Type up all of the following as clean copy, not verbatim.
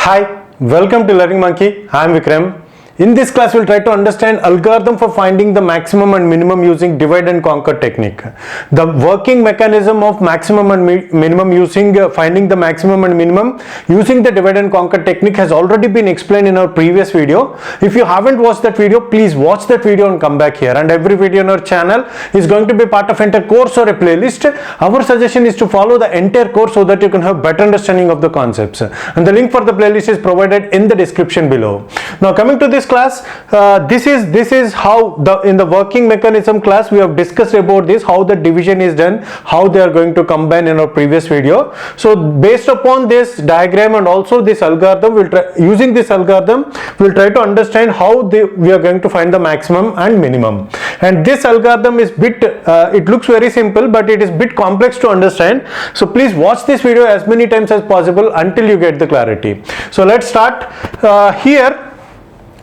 Hi, welcome to Learning Monkey. I am Vikram. In this class, we'll try to understand algorithm for finding the maximum and minimum using divide and conquer technique. The working mechanism of maximum and minimum using finding the maximum and minimum using the divide and conquer technique has already been explained in our previous video. If you haven't watched that video, please watch that video and come back here. And every video on our channel is going to be part of entire course or a playlist. Our suggestion is to follow the entire course so that you can have better understanding of the concepts. And the link for the playlist is provided in the description below. Now coming to this class, this is how in the working mechanism class we have discussed about this, how the division is done, how they are going to combine in our previous video. So based upon this diagram and also this algorithm, using this algorithm we'll try to understand how we are going to find the maximum and minimum. And this algorithm is it looks very simple, but it is bit complex to understand. So please watch this video as many times as possible until you get the clarity. So let's start here.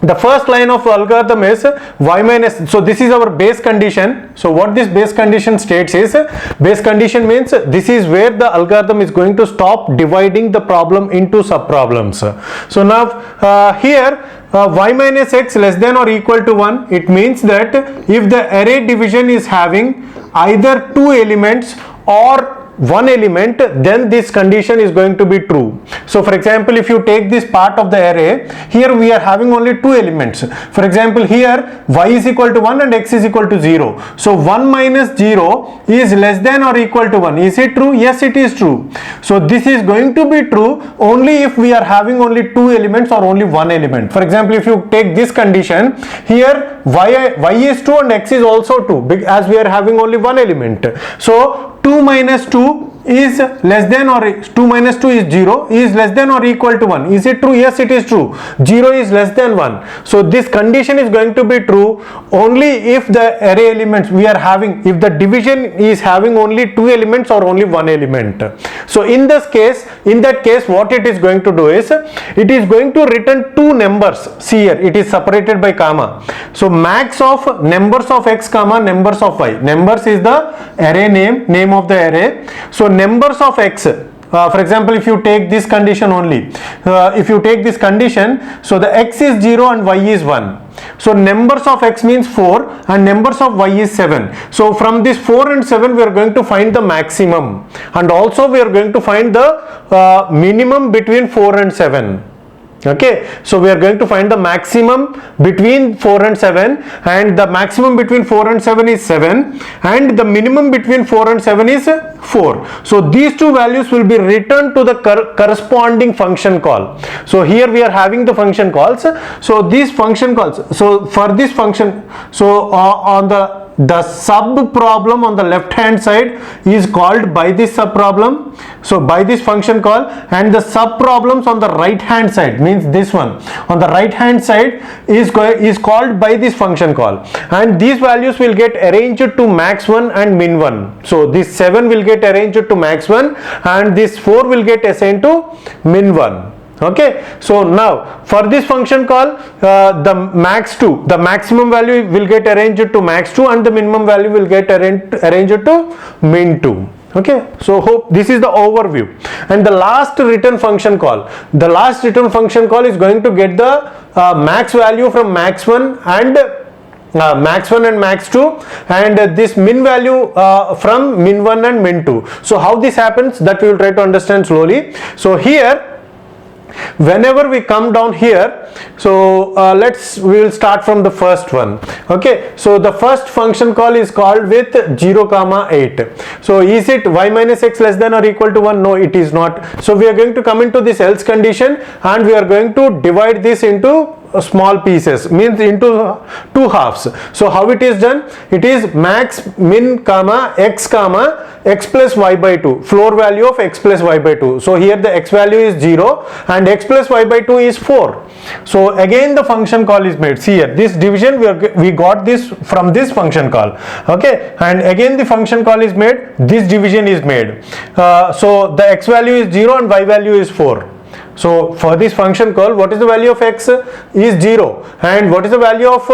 The first line of algorithm is y minus, so this is our base condition. So what this base condition states is, base condition means this is where the algorithm is going to stop dividing the problem into sub problems. So now here y minus x less than or equal to 1, it means that if the array division is having either two elements or one element, then this condition is going to be true. So for example, if you take this part of the array, here we are having only two elements. For example, here y is equal to 1 and x is equal to 0. So 1 minus 0 is less than or equal to 1. Is it true? Yes, it is true. So this is going to be true only if we are having only two elements or only one element. For example, if you take this condition, here y is 2 and x is also 2 as we are having only one element. So 2 minus 2 is less than, or 2 minus 2 is 0, is less than or equal to 1. Is it true? Yes, it is true. 0 is less than 1. So this condition is going to be true only if the array elements we are having, if the division is having only two elements or only one element. So in that case what it is going to do is, it is going to return two numbers. See here, it is separated by comma. So max of numbers of x comma numbers of y. Numbers is the array name of the array. So numbers of x, for example, if you take this condition only, if you take this condition, so the x is 0 and y is 1. So numbers of x means 4 and numbers of y is 7. So from this 4 and 7 we are going to find the maximum, and also we are going to find the minimum between 4 and 7. Okay, so we are going to find the maximum between 4 and 7, and the maximum between 4 and 7 is 7, and the minimum between 4 and 7 is 4. So these two values will be returned to the corresponding function call. So here we are having the function calls. So these function calls, so for this function, so on the sub problem on the left hand side is called by this sub problem, so by this function call, and the sub problems on the right hand side, means this one on the right hand side is called by this function call, and these values will get arranged to max 1 and min 1. So this 7 will get arranged to max 1 and this 4 will get assigned to min 1. Okay, so now for this function call, the maximum value will get arranged to max 2 and the minimum value will get arranged to min 2. Okay, so hope this is the overview. And the last return function call, is going to get the max value from max 1 and max 1 and max 2, and this min value from min 1 and min 2. So how this happens, that we will try to understand slowly. So here, whenever we come down here, so we will start from the first one. Okay, so the first function call is called with 0 comma 8. So is it y minus x less than or equal to 1? No, it is not. So we are going to come into this else condition and we are going to divide this into small pieces, means into two halves. So how it is done? It is max min comma x plus y by 2, floor value of x plus y by 2. So here the x value is 0 and x plus y by 2 is 4. So again the function call is made. See here, this division we got this from this function call. Okay, and again the function call is made, this division is made. So the x value is 0 and y value is 4. So for this function call, what is the value of x? Is 0. And what is the value of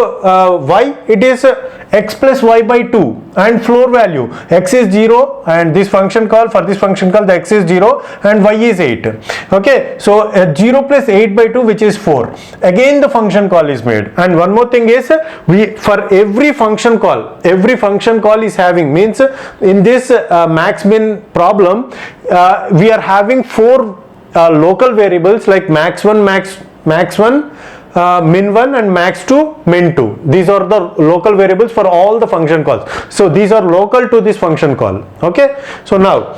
y? It is x plus y by 2. And floor value, x is 0, and this function call, for this function call, the x is 0 and y is 8. Okay, so 0 plus 8 by 2, which is 4. Again the function call is made. And one more thing is, for every function call is having, means in this max min problem, we are having 4 local variables like max 1, min 1 and max 2, min 2. These are the local variables for all the function calls. So these are local to this function call. Okay, so now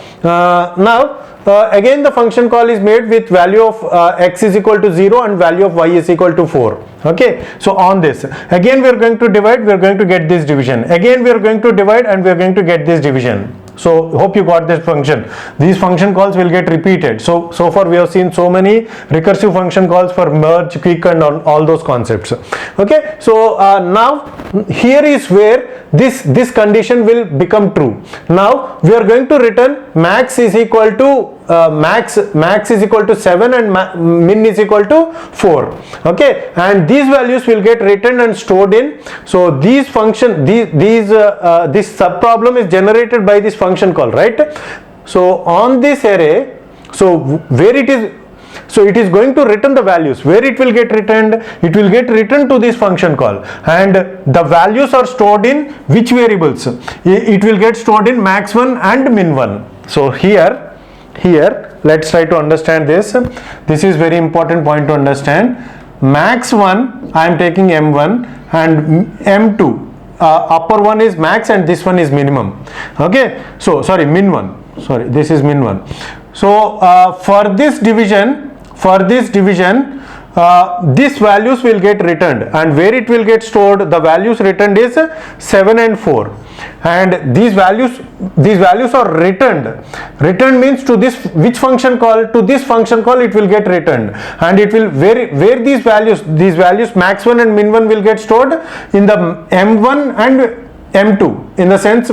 again the function call is made with value of x is equal to 0 and value of y is equal to 4. Okay, so on this again we are going to divide, we are going to get this division, again we are going to divide and we are going to get this division. So hope you got this function. These function calls will get repeated. So far we have seen so many recursive function calls for merge, quick and all those concepts. Okay, so now here is where this condition will become true. Now we are going to return max is equal to max is equal to 7 and min is equal to 4. Okay, and these values will get written and stored in. So these function, this sub problem is generated by this function call, right? So on this array, so where it is, so it is going to return the values. Where it will get returned? It will get returned to this function call, and the values are stored in which variables? It will get stored in max 1 and min 1. So here let's try to understand this. This is very important point to understand. Max 1 I am taking m1 and m2, upper one is max and this one is minimum. Okay, so sorry, min 1, sorry, this is min 1. So for this division these values will get returned, and where it will get stored, the values returned is 7 and 4, and these values are returned. Returned means to this which function call? To this function call it will get returned, and it will where these values max 1 and min 1 will get stored in the m1 and m2, in the sense,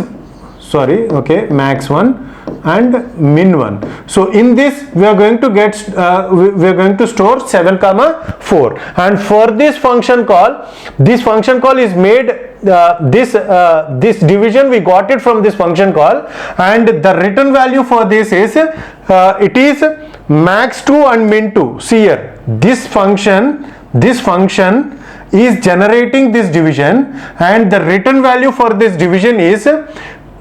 sorry, okay, max 1 and min 1. So in this we are going to get we are going to store 7 comma 4, and for this function call is made, this division we got it from this function call, and the return value for this is it is max 2 and min 2. See here, this function is generating this division, and the return value for this division is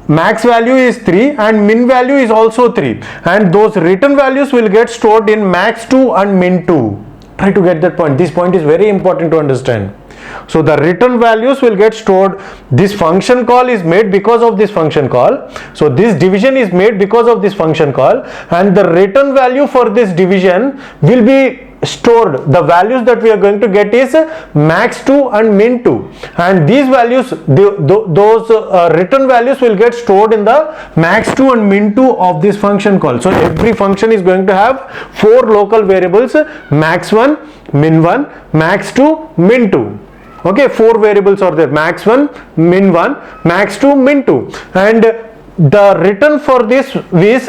max value is 3 and min value is also 3, and those return values will get stored in max 2 and min 2. Try to get that point. This point is very important to understand. So the return values will get stored. This function call is made because of this function call. So this division is made because of this function call, and the return value for this division will be stored. The values that we are going to get is max 2 and min 2, and these values, those return values will get stored in the max 2 and min 2 of this function call. So every function is going to have 4 local variables: max 1, min 1, max 2, min 2. Okay, 4 variables are there: max 1, min 1, max 2, min 2, and the return for this is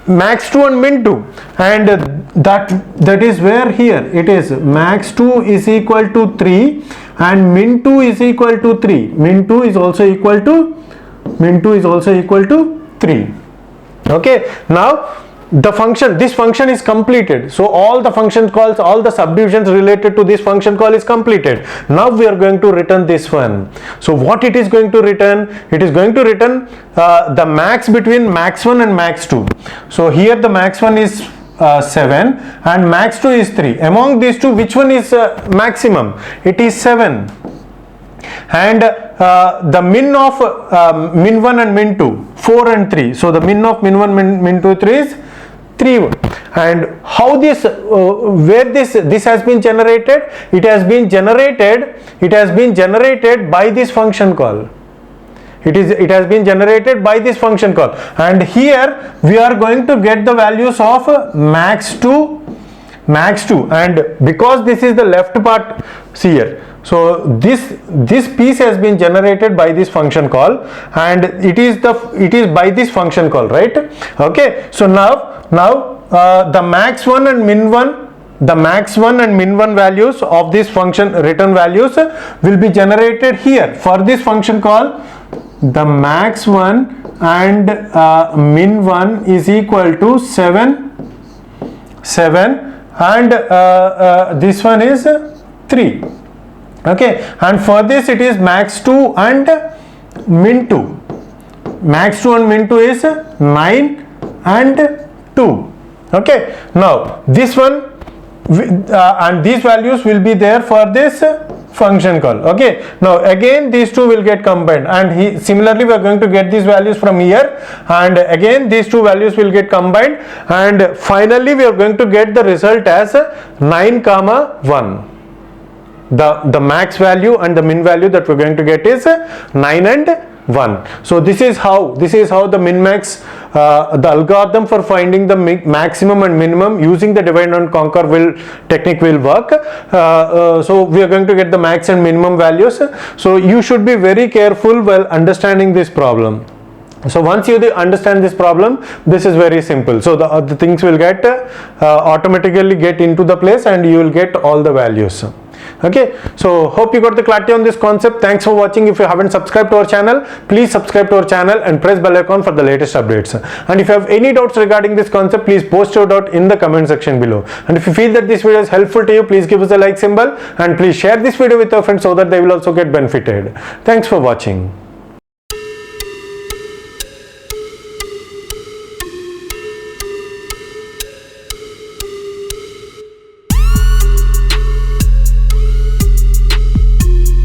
max 2 and min 2, and that is where here it is max 2 is equal to 3 and min 2 is equal to 3. Min 2 is also equal to 3. Okay, now this function is completed. So all the function calls, all the subdivisions related to this function call is completed. Now we are going to return this one. So what it is going to return? It is going to return the max between max 1 and max 2. So here the max 1 is 7 and max 2 is 3. Among these two, which one is maximum? It is 7. And the min of min 1 and min 2, 4 and 3. So the min of min 1 min 2 3 is 3. And how this where this has been generated? It has been generated by this function call. It has been generated by this function call, and here we are going to get the values of max 2, and because this is the left part, see here. So this piece has been generated by this function call, and it is by this function call, right? Okay, so now the max 1 and min 1 the max1 and min1 values of this function return values will be generated here for this function call. The max1 and min1 is equal to 7 and this one is 3. Okay, and for this it is max2 and min2. Max2 and min2 is 9 and 2. Okay, now this one and these values will be there for this function call. Okay, now again these two will get combined, and similarly we are going to get these values from here, and again these two values will get combined, and finally we are going to get the result as 9 comma 1. The max value and the min value that we're going to get is 9 and 1. So this is how the min-max, the algorithm for finding the maximum and minimum using the divide and conquer technique will work. So we are going to get the max and minimum values. So you should be very careful while understanding this problem. So once you understand this problem, this is very simple. So the things will get automatically get into the place, and you will get all the values. Okay, so hope you got the clarity on this concept. Thanks for watching. If you haven't subscribed to our channel, please subscribe to our channel and press bell icon for the latest updates. And if you have any doubts regarding this concept, please post your doubt in the comment section below. And if you feel that this video is helpful to you, please give us a like symbol, and please share this video with your friends so that they will also get benefited. Thanks for watching.